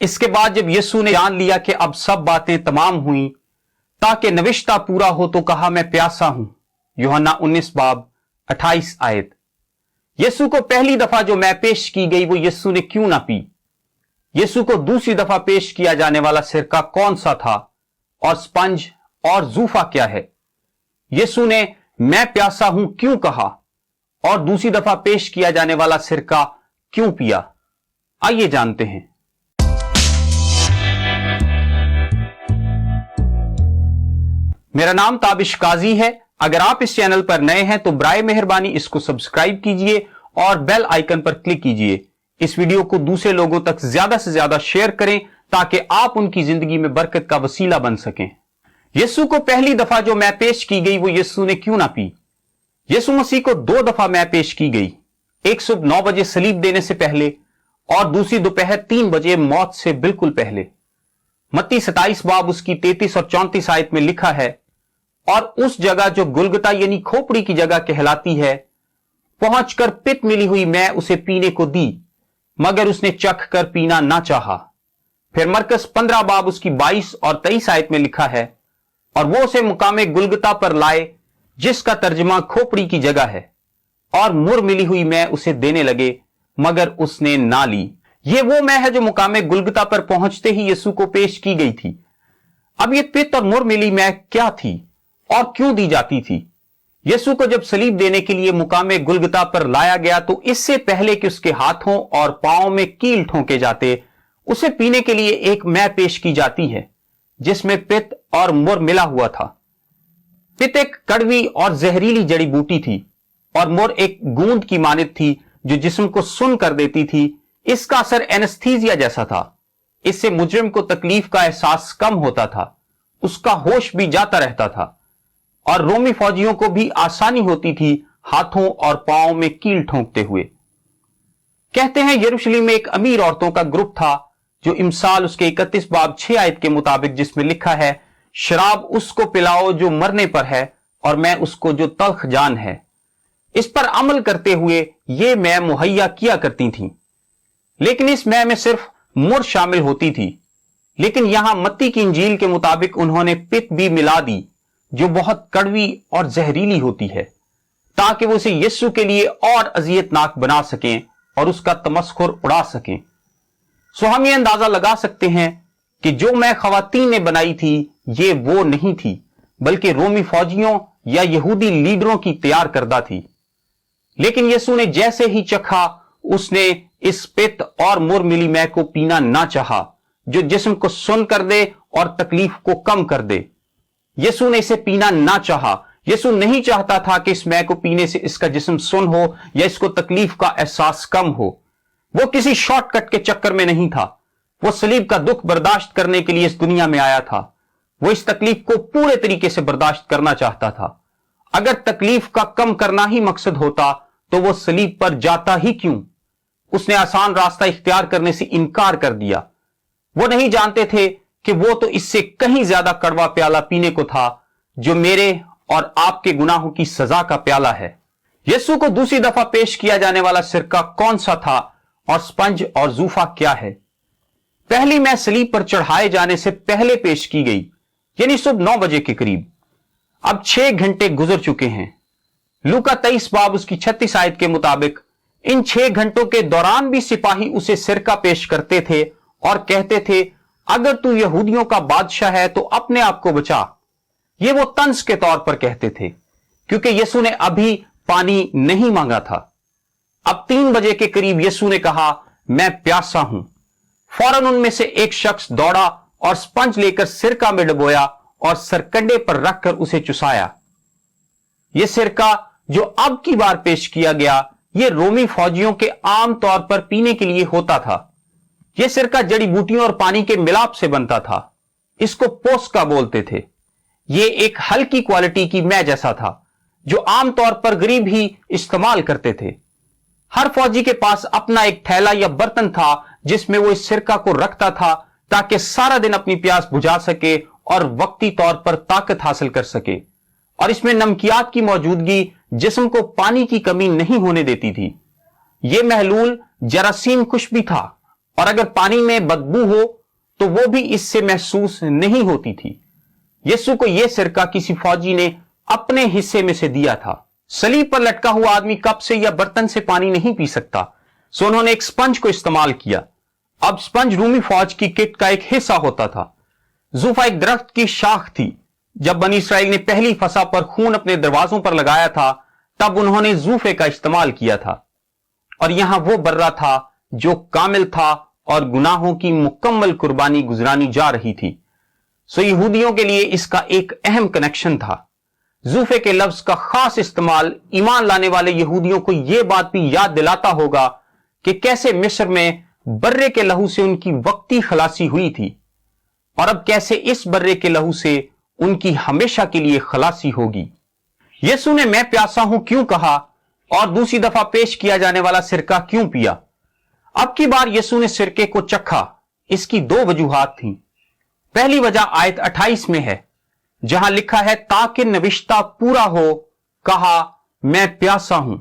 इसके बाद जब यीशु ने जान लिया कि अब सब बातें तमाम हुई ताकि नविश्ता पूरा हो, तो कहा, मैं प्यासा हूं। यूहन्ना 19 बाब 28 आयत। यीशु को पहली दफा जो मैं पेश की गई वो यीशु ने क्यों ना पी। यीशु को दूसरी दफा पेश किया जाने वाला सिरका कौन सा था, और स्पंज और जूफा क्या है। यीशु ने मैं प्यासा हूं क्यों कहा, और दूसरी दफा पेश किया जाने वाला सिरका क्यों पिया। आइए जानते हैं। मेरा नाम ताबिश काजी है। अगर आप इस चैनल पर नए हैं तो बराए मेहरबानी इसको सब्सक्राइब कीजिए और बेल आइकन पर क्लिक कीजिए। इस वीडियो को दूसरे लोगों तक ज्यादा से ज्यादा शेयर करें ताकि आप उनकी जिंदगी में बरकत का वसीला बन सकें। यीशु को पहली दफा जो मैं पेश की गई वो यीशु ने क्यों ना पी। यीशु मसीह को 2 दफा मैं पेश की गई, एक सुबह 9 बजे सलीब देने से पहले और दूसरी दोपहर 3 बजे मौत से बिल्कुल पहले। मत्ती 27 बाब उसकी 33 और 34 आयत में लिखा है, और उस जगह जो गुलगुता यानी खोपड़ी की जगह कहलाती है पहुंचकर पित्त मिली हुई मैं उसे पीने को दी, मगर उसने चख कर पीना ना चाहा। फिर मरकस 15 बाब उसकी 22 और 23 आयत में लिखा है, और वो उसे मुकामे गुलगुता पर लाए जिसका तर्जमा खोपड़ी की जगह है, और मुर मिली हुई मैं उसे देने लगे, मगर उसने ना ली। ये वो मैं है जो मुकामे गुलगुता पर पहुंचते ही यीशु को पेश की गई थी। अब ये पित्त और मुर मिली मैं क्या थी और क्यों दी जाती थी। यीशु को जब सलीब देने के लिए मुकामे गुलगुता पर लाया गया तो इससे पहले कि उसके हाथों और पांवों में कील ठोंके जाते, उसे पीने के लिए एक मैं पेश की जाती है जिसमें पित्त और मुर मिला हुआ था। पित्त एक कड़वी और जहरीली जड़ी बूटी थी और मुर एक गूंद की मानित थी जो जिस्म को सुन्न कर देती थी। इसका असर एनेस्थीसिया जैसा था। इससे मुजरिम को तकलीफ का एहसास कम होता था, उसका होश भी जाता रहता था, और रोमी फौजियों को भी आसानी होती थी हाथों और पांवों में कील ठोंकते हुए। कहते हैं यरूशलेम में एक अमीर औरतों का ग्रुप था जो इमसाल उसके 31 बाब 6 आयत के मुताबिक, जिसमें लिखा है, शराब उसको पिलाओ जो मरने पर है और मैं उसको जो तल्ख जान है। इस पर अमल करते हुए ये मैं मुहैया किया करती थीं। लेकिन इस मैं में सिर्फ मुर शामिल होती थी। लेकिन यहां मत्ती की इंजील के मुताबिक उन्होंने पित्त भी मिला दी जो बहुत कड़वी और जहरीली होती है, ताकि वो उसे यीशु के लिए और अजियतनाक बना सकें और उसका तमस्खुर उड़ा सकें। सो हम ये अंदाजा लगा सकते हैं कि जो मैं खवातीन ने बनाई थी ये वो नहीं थी, बल्कि रोमी फौजियों या यहूदी लीडरों की तैयार करदा थी। लेकिन यीशु ने जैसे ही चखा उसने इस पित्त और मुर मिली मैं को पीना ना चाहा जो जिस्म को सुन्न कर दे और तकलीफ को कम कर दे। यीशु ने इसे पीना ना चाहा। यीशु नहीं चाहता था कि इस मैं को पीने से इसका जिस्म सुन्न हो या इसको तकलीफ का एहसास कम हो। वो किसी शॉर्टकट के चक्कर में नहीं था। वो सलीब का दुख बर्दाश्त करने के लिए इस दुनिया में आया था। वो इस तकलीफ को पूरे तरीके से बर्दाश्त करना चाहता था। अगर तकलीफ का कम करना ही मकसद होता तो वो सलीब पर जाता ही क्यों। उसने आसान रास्ता इख्तियार करने से इनकार कर दिया। वो नहीं जानते थे कि वो तो इससे कहीं ज्यादा कड़वा प्याला पीने को था जो मेरे और आपके गुनाहों की सजा का प्याला है। यीशु को दूसरी दफा पेश किया जाने वाला सिरका कौन सा था और स्पंज और जूफा क्या है। पहली मैं सलीब पर चढ़ाए जाने से पहले पेश की गई, यानी सुबह 9 बजे के करीब। अब 6 घंटे गुजर चुके हैं। लूका 23 बाब उसकी 36 आयत के मुताबिक इन 6 घंटों के दौरान भी सिपाही उसे सिरका पेश करते थे और कहते थे, अगर तू यहूदियों का बादशाह है तो अपने आप को बचा। ये वो तंज के तौर पर कहते थे क्योंकि यीशु ने अभी पानी नहीं मांगा था। अब 3 बजे के करीब यीशु ने कहा, मैं प्यासा हूं। फौरन उनमें से एक शख्स दौड़ा और स्पंज लेकर सिरका में डुबोया और सरकंडे पर रखकर उसे चुसाया। यह सिरका जो अब की बार पेश किया गया, यह रोमी फौजियों के आम तौर पर पीने के लिए होता था। यह सिरका जड़ी बूटियों और पानी के मिलाप से बनता था। इसको पोस्का बोलते थे। यह एक हल्की क्वालिटी की मैं जैसा था जो आमतौर पर गरीब ही इस्तेमाल करते थे। हर फौजी के पास अपना एक थैला या बर्तन था जिसमें वो इस सिरका को रखता था ताकि सारा दिन अपनी प्यास बुझा सके और वक्ती तौर पर ताकत हासिल कर सके। और इसमें नमकियात की मौजूदगी जिस्म को पानी की कमी नहीं होने देती थी। यह महलूल जरासीम कुश भी था और अगर पानी में बदबू हो तो वो भी इससे महसूस नहीं होती थी। यीशु को यह सिरका किसी फौजी ने अपने हिस्से में से दिया था। सलीब पर लटका हुआ आदमी कप से या बर्तन से पानी नहीं पी सकता, सो उन्होंने एक स्पंज को इस्तेमाल किया। अब स्पंज रूमी फौज की किट का एक हिस्सा होता था। जूफा एक दरख्त की शाख थी। जब बनी इसराइल ने पहली फसह पर खून अपने दरवाजों पर लगाया था, तब उन्होंने जूफे का इस्तेमाल किया था। और यहां वो बर्रा था जो कामिल था और गुनाहों की मुकम्मल कुर्बानी गुजरानी जा रही थी। सो यहूदियों के लिए इसका एक अहम कनेक्शन था। जूफे के लफ्ज का खास इस्तेमाल ईमान लाने वाले यहूदियों को यह बात भी याद दिलाता होगा कि कैसे मिस्र में बर्रे के लहू से उनकी वक्ती खलासी हुई थी और अब कैसे इस बर्रे के लहू से उनकी हमेशा के लिए खलासी होगी। यीशु ने मैं प्यासा हूं क्यों कहा और दूसरी दफा पेश किया जाने वाला सिरका क्यों पिया? अब की बार यीशु ने सिरके को चखा। इसकी दो वजूहात थी। पहली वजह आयत 28 में है, जहां लिखा है ताकि नविश्ता पूरा हो, कहा मैं प्यासा हूं।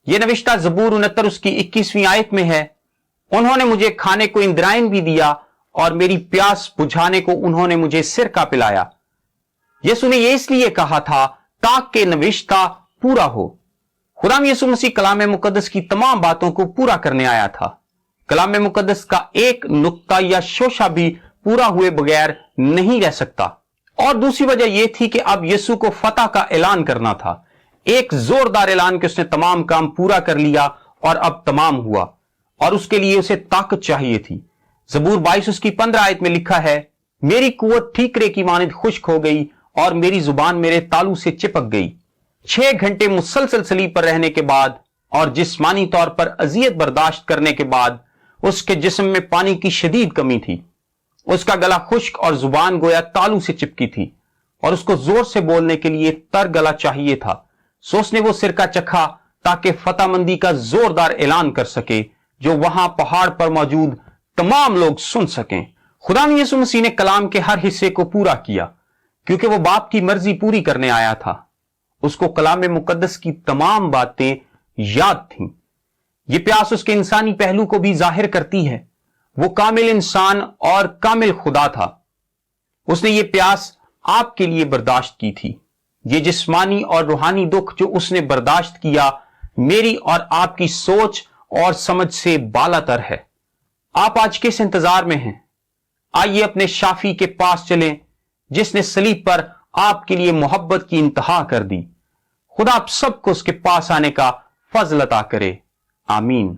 यह नविश्ता ज़बूर 69 उसकी 21वीं आयत में है। उन्होंने मुझे खाने को इंद्रायन भी दिया और मेरी प्यास बुझाने को उन्होंने मुझे सिरका पिलाया। यीशु ने यह इसलिए कहा था ताकि नविश्ता पूरा हो। खुदाम यीशु मसीह कलाम मुकद्दस की तमाम बातों को पूरा करने आया था। कलाम मुकद्दस का एक नुक्ता या शोशा भी पूरा हुए बगैर नहीं रह सकता। और दूसरी वजह यह थी कि अब यीशु को फतह का ऐलान करना था, एक जोरदार ऐलान कि उसने तमाम काम पूरा कर लिया और अब तमाम हुआ, और उसके लिए उसे ताकत चाहिए थी। ज़बूर 22 उसकी 15 आयत में लिखा है, मेरी कुव्वत ठीकरे की मानिंद खुश्क हो गई और मेरी जुबान मेरे तालू से चिपक गई। 6 घंटे मुसलसल सलीब पर रहने के बाद और जिस्मानी तौर पर अजियत बर्दाश्त करने के बाद उसके जिस्म में पानी की शदीद कमी थी। उसका गला खुश्क और जुबान गोया तालू से चिपकी थी और उसको जोर से बोलने के लिए तर गला चाहिए था। सो उसने वो सिरका चखा ताकि फतहमंदी का जोरदार ऐलान कर सके, जो वहां पहाड़ पर मौजूद तमाम लोग सुन सकें। खुदा यीशु मसीह ने कलाम के हर हिस्से को पूरा किया क्योंकि वो बाप की मर्जी पूरी करने आया था। उसको कलाम मुकद्दस की तमाम बातें याद थीं। ये प्यास उसके इंसानी पहलू को भी जाहिर करती है। वो कामिल इंसान और कामिल खुदा था। उसने ये प्यास आपके लिए बर्दाश्त की थी। ये जिस्मानी और रूहानी दुख जो उसने बर्दाश्त किया मेरी और आपकी सोच और समझ से बालातर है। आप आज किस इंतजार में हैं? आइए अपने शाफी के पास चलें जिसने सलीब पर आपके लिए मोहब्बत की इंतहा कर दी। खुदा आप सबको उसके पास आने का फजल अता करे। आमीन।